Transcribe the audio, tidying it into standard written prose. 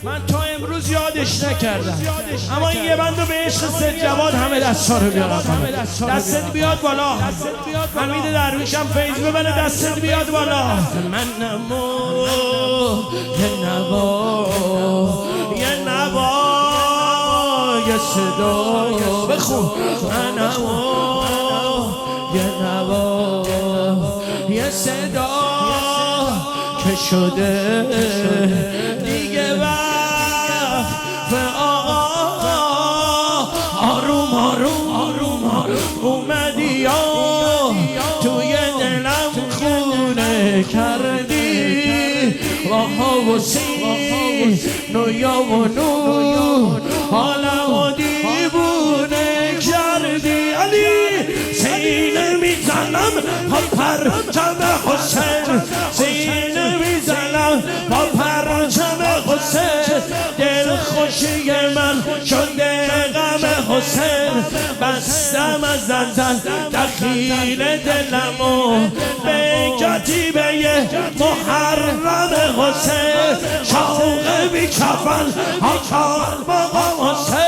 من تا امروز یادش نکردم، اما این یه بند رو به عشق سید جواد همه دستا رو بیارم. دستت بیاد بالا، حمید درویشم فیض ببنه، دستت بیاد بالا. من نمو یه نوا، یه نوا، یه صدا بخون. من نمو یه نوا، یه صدا که شده دیگه وقت آروم آروم آروم اومدی یا توی دلم خونه کردی. واها و سین نویا و نور حالم و دیوونه کردی. علی سینه میزنم با پرچم حسین، سینه میزنم با پرچم حسین. دل خوشی من شده غم حسین، بستم از زن دخیل دلمو به کتیبه محرم حسین. شوق بی کفن آکار مقام حسین.